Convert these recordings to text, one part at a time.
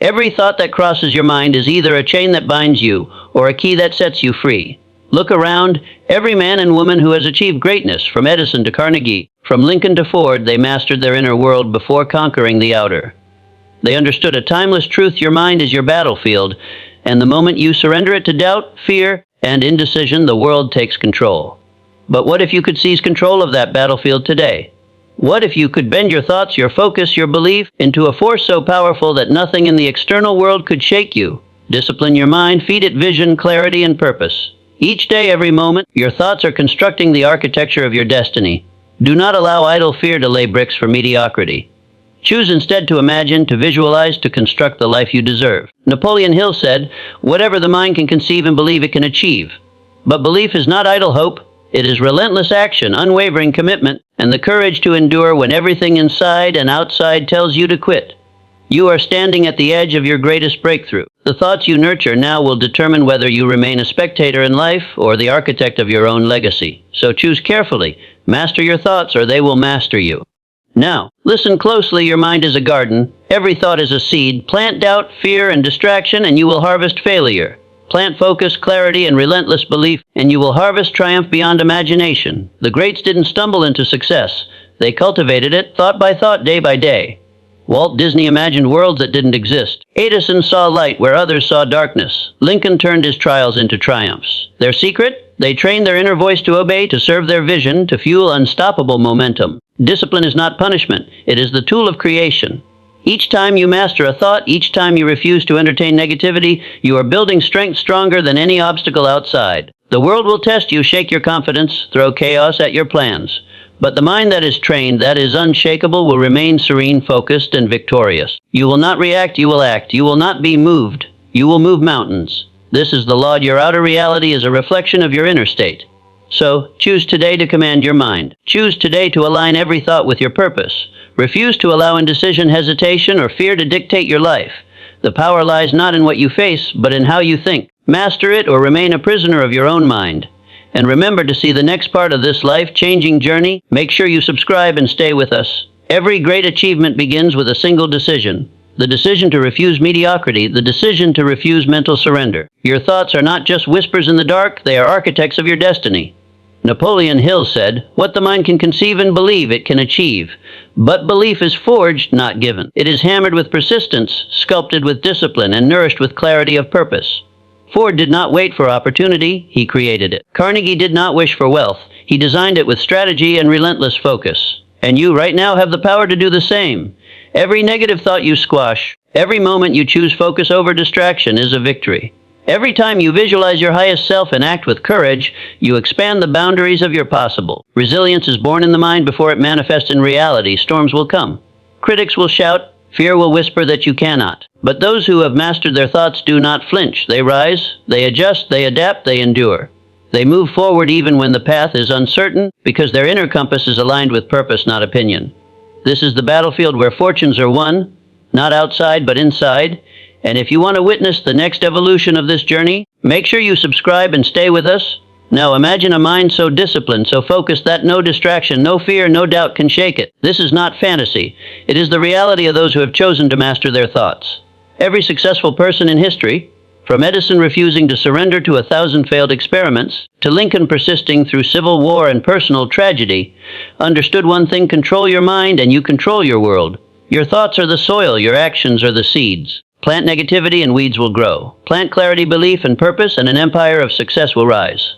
Every thought that crosses your mind is either a chain that binds you or a key that sets you free. Look around. Every man and woman who has achieved greatness, from Edison to Carnegie, from Lincoln to Ford, they mastered their inner world before conquering the outer. They understood a timeless truth: your mind is your battlefield, and the moment you surrender it to doubt, fear, and indecision, the world takes control. But what if you could seize control of that battlefield today? What if you could bend your thoughts, your focus, your belief into a force so powerful that nothing in the external world could shake you? Discipline your mind, feed it vision, clarity, and purpose. Each day, every moment, your thoughts are constructing the architecture of your destiny. Do not allow idle fear to lay bricks for mediocrity. Choose instead to imagine, to visualize, to construct the life you deserve. Napoleon Hill said, "Whatever the mind can conceive and believe, it can achieve." But belief is not idle hope. It is relentless action, unwavering commitment, and the courage to endure when everything inside and outside tells you to quit. You are standing at the edge of your greatest breakthrough. The thoughts you nurture now will determine whether you remain a spectator in life or the architect of your own legacy. So choose carefully. Master your thoughts, or they will master you. Now, listen closely. Your mind is a garden. Every thought is a seed. Plant doubt, fear, and distraction, and you will harvest failure. Plant focus, clarity, and relentless belief, and you will harvest triumph beyond imagination. The greats didn't stumble into success. They cultivated it, thought by thought, day by day. Walt Disney imagined worlds that didn't exist. Edison saw light where others saw darkness. Lincoln turned his trials into triumphs. Their secret? They trained their inner voice to obey, to serve their vision, to fuel unstoppable momentum. Discipline is not punishment. It is the tool of creation. Each time you master a thought, each time you refuse to entertain negativity, you are building strength stronger than any obstacle outside. The world will test you, shake your confidence, throw chaos at your plans. But the mind that is trained, that is unshakable, will remain serene, focused, and victorious. You will not react, you will act. You will not be moved. You will move mountains. This is the law. Your outer reality is a reflection of your inner state. So, choose today to command your mind. Choose today to align every thought with your purpose. Refuse to allow indecision, hesitation, or fear to dictate your life. The power lies not in what you face, but in how you think. Master it or remain a prisoner of your own mind. And remember, to see the next part of this life-changing journey, make sure you subscribe and stay with us. Every great achievement begins with a single decision. The decision to refuse mediocrity, the decision to refuse mental surrender. Your thoughts are not just whispers in the dark, they are architects of your destiny. Napoleon Hill said, "What the mind can conceive and believe, it can achieve. But belief is forged, not given. It is hammered with persistence, sculpted with discipline, and nourished with clarity of purpose." Ford did not wait for opportunity, he created it. Carnegie did not wish for wealth, he designed it with strategy and relentless focus. And you right now have the power to do the same. Every negative thought you squash, every moment you choose focus over distraction is a victory. Every time you visualize your highest self and act with courage, you expand the boundaries of your possible. Resilience is born in the mind before it manifests in reality. Storms will come. Critics will shout. Fear will whisper that you cannot. But those who have mastered their thoughts do not flinch. They rise, they adjust, they adapt, they endure. They move forward even when the path is uncertain, because their inner compass is aligned with purpose, not opinion. This is the battlefield where fortunes are won, not outside but inside. And if you want to witness the next evolution of this journey, make sure you subscribe and stay with us. Now imagine a mind so disciplined, so focused that no distraction, no fear, no doubt can shake it. This is not fantasy. It is the reality of those who have chosen to master their thoughts. Every successful person in history, from Edison refusing to surrender to 1,000 failed experiments, to Lincoln persisting through civil war and personal tragedy, understood one thing: control your mind and you control your world. Your thoughts are the soil, your actions are the seeds. Plant negativity and weeds will grow. Plant clarity, belief, and purpose, and an empire of success will rise.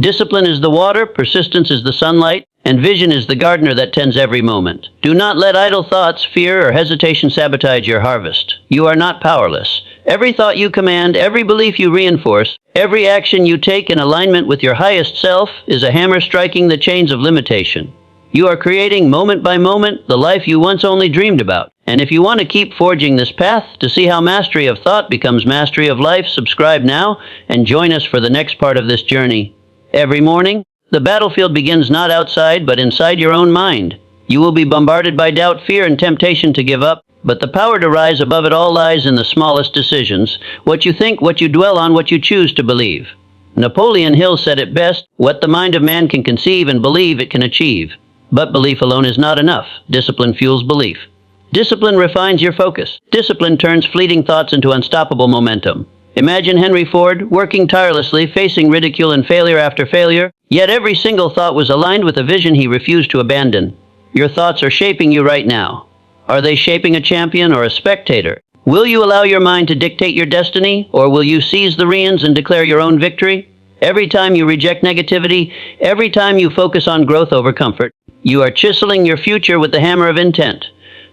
Discipline is the water, persistence is the sunlight, and vision is the gardener that tends every moment. Do not let idle thoughts, fear, or hesitation sabotage your harvest. You are not powerless. Every thought you command, every belief you reinforce, every action you take in alignment with your highest self is a hammer striking the chains of limitation. You are creating, moment by moment, the life you once only dreamed about. And if you want to keep forging this path, to see how mastery of thought becomes mastery of life, subscribe now and join us for the next part of this journey. Every morning, the battlefield begins not outside, but inside your own mind. You will be bombarded by doubt, fear, and temptation to give up, but the power to rise above it all lies in the smallest decisions: what you think, what you dwell on, what you choose to believe. Napoleon Hill said it best: "What the mind of man can conceive and believe, it can achieve." But belief alone is not enough. Discipline fuels belief. Discipline refines your focus. Discipline turns fleeting thoughts into unstoppable momentum. Imagine Henry Ford, working tirelessly, facing ridicule and failure after failure, yet every single thought was aligned with a vision he refused to abandon. Your thoughts are shaping you right now. Are they shaping a champion or a spectator? Will you allow your mind to dictate your destiny, or will you seize the reins and declare your own victory? Every time you reject negativity, every time you focus on growth over comfort, you are chiseling your future with the hammer of intent.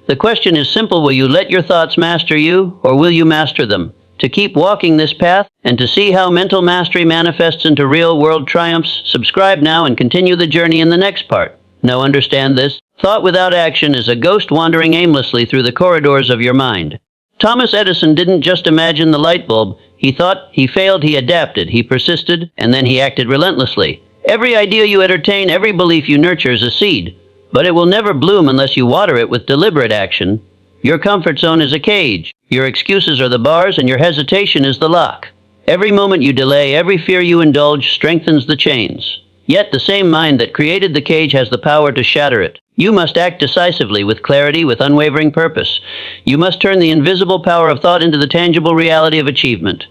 The question is simple: will you let your thoughts master you, or will you master them? To keep walking this path, and to see how mental mastery manifests into real-world triumphs, subscribe now and continue the journey in the next part. Now understand this: thought without action is a ghost wandering aimlessly through the corridors of your mind. Thomas Edison didn't just imagine the light bulb. He thought, he failed, he adapted, he persisted, and then he acted relentlessly. Every idea you entertain, every belief you nurture is a seed, but it will never bloom unless you water it with deliberate action. Your comfort zone is a cage. Your excuses are the bars, and your hesitation is the lock. Every moment you delay, every fear you indulge, strengthens the chains. Yet the same mind that created the cage has the power to shatter it. You must act decisively, with clarity, with unwavering purpose. You must turn the invisible power of thought into the tangible reality of achievement.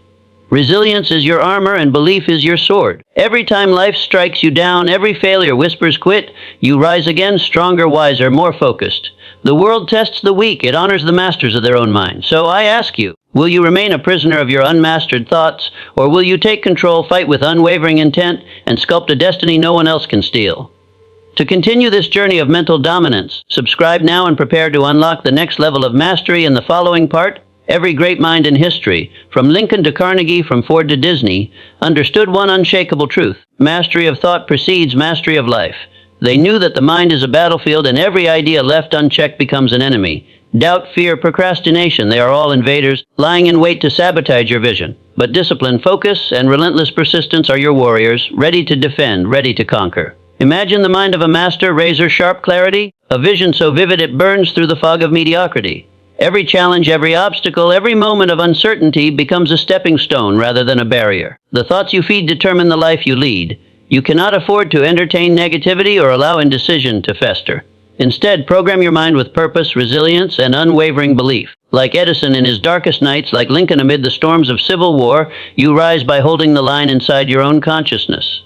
Resilience is your armor and belief is your sword. Every time life strikes you down, every failure whispers quit, you rise again, stronger, wiser, more focused. The world tests the weak, it honors the masters of their own mind. So I ask you, will you remain a prisoner of your unmastered thoughts, or will you take control, fight with unwavering intent, and sculpt a destiny no one else can steal? To continue this journey of mental dominance, subscribe now and prepare to unlock the next level of mastery in the following part. Every great mind in history, from Lincoln to Carnegie, from Ford to Disney, understood one unshakable truth: mastery of thought precedes mastery of life. They knew that the mind is a battlefield, and every idea left unchecked becomes an enemy. Doubt, fear, procrastination, they are all invaders, lying in wait to sabotage your vision. But discipline, focus, and relentless persistence are your warriors, ready to defend, ready to conquer. Imagine the mind of a master, razor-sharp clarity, a vision so vivid it burns through the fog of mediocrity. Every challenge, every obstacle, every moment of uncertainty becomes a stepping stone rather than a barrier. The thoughts you feed determine the life you lead. You cannot afford to entertain negativity or allow indecision to fester. Instead, program your mind with purpose, resilience, and unwavering belief. Like Edison in his darkest nights, like Lincoln amid the storms of civil war, you rise by holding the line inside your own consciousness.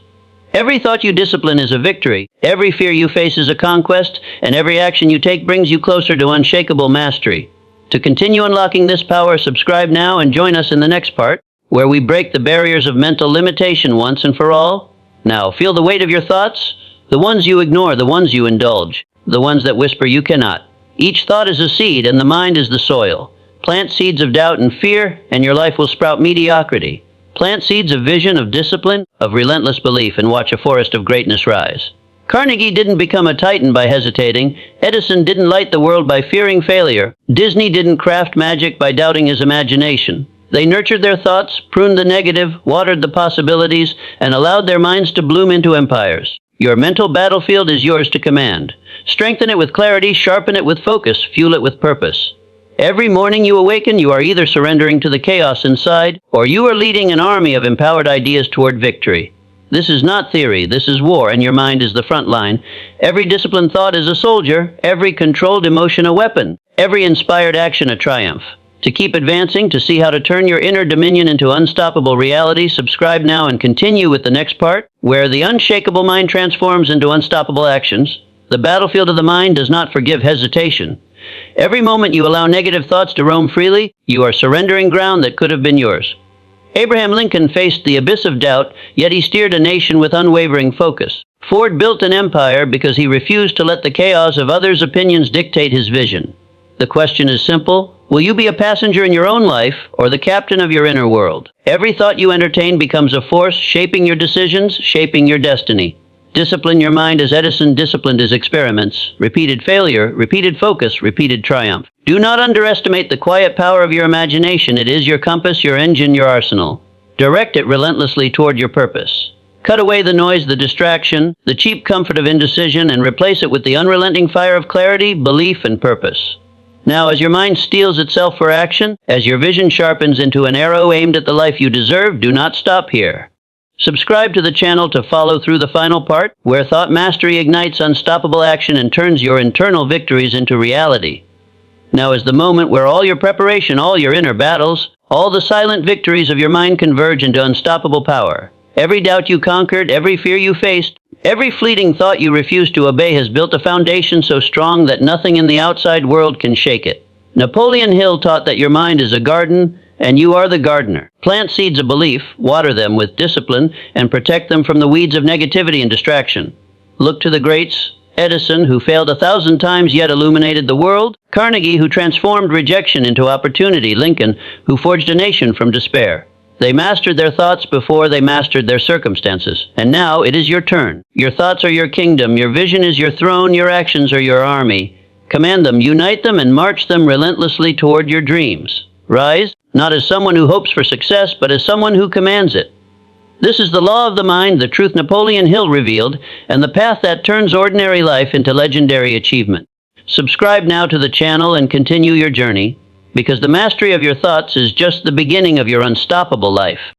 Every thought you discipline is a victory, every fear you face is a conquest, and every action you take brings you closer to unshakable mastery. To continue unlocking this power, subscribe now and join us in the next part, where we break the barriers of mental limitation once and for all. Now, feel the weight of your thoughts, the ones you ignore, the ones you indulge, the ones that whisper you cannot. Each thought is a seed, and the mind is the soil. Plant seeds of doubt and fear, and your life will sprout mediocrity. Plant seeds of vision, of discipline, of relentless belief, and watch a forest of greatness rise. Carnegie didn't become a titan by hesitating. Edison didn't light the world by fearing failure. Disney didn't craft magic by doubting his imagination. They nurtured their thoughts, pruned the negative, watered the possibilities, and allowed their minds to bloom into empires. Your mental battlefield is yours to command. Strengthen it with clarity, sharpen it with focus, fuel it with purpose. Every morning you awaken, you are either surrendering to the chaos inside, or you are leading an army of empowered ideas toward victory. This is not theory, this is war, and your mind is the front line. Every disciplined thought is a soldier, every controlled emotion a weapon, every inspired action a triumph. To keep advancing, to see how to turn your inner dominion into unstoppable reality, subscribe now and continue with the next part, where the unshakable mind transforms into unstoppable actions. The battlefield of the mind does not forgive hesitation. Every moment you allow negative thoughts to roam freely, you are surrendering ground that could have been yours. Abraham Lincoln faced the abyss of doubt, yet he steered a nation with unwavering focus. Ford built an empire because he refused to let the chaos of others' opinions dictate his vision. The question is simple: will you be a passenger in your own life, or the captain of your inner world? Every thought you entertain becomes a force, shaping your decisions, shaping your destiny. Discipline your mind as Edison disciplined his experiments. Repeated failure, repeated focus, repeated triumph. Do not underestimate the quiet power of your imagination. It is your compass, your engine, your arsenal. Direct it relentlessly toward your purpose. Cut away the noise, the distraction, the cheap comfort of indecision, and replace it with the unrelenting fire of clarity, belief, and purpose. Now, as your mind steels itself for action, as your vision sharpens into an arrow aimed at the life you deserve, do not stop here. Subscribe to the channel to follow through the final part, where thought mastery ignites unstoppable action and turns your internal victories into reality. Now is the moment where all your preparation, all your inner battles, all the silent victories of your mind converge into unstoppable power. Every doubt you conquered, every fear you faced, every fleeting thought you refused to obey has built a foundation so strong that nothing in the outside world can shake it. Napoleon Hill taught that your mind is a garden, and you are the gardener. Plant seeds of belief, water them with discipline, and protect them from the weeds of negativity and distraction. Look to the greats: Edison, who failed 1,000 times yet illuminated the world; Carnegie, who transformed rejection into opportunity; Lincoln, who forged a nation from despair. They mastered their thoughts before they mastered their circumstances. And now it is your turn. Your thoughts are your kingdom, your vision is your throne, your actions are your army. Command them, unite them, and march them relentlessly toward your dreams. Rise, not as someone who hopes for success, but as someone who commands it. This is the law of the mind, the truth Napoleon Hill revealed, and the path that turns ordinary life into legendary achievement. Subscribe now to the channel and continue your journey, because the mastery of your thoughts is just the beginning of your unstoppable life.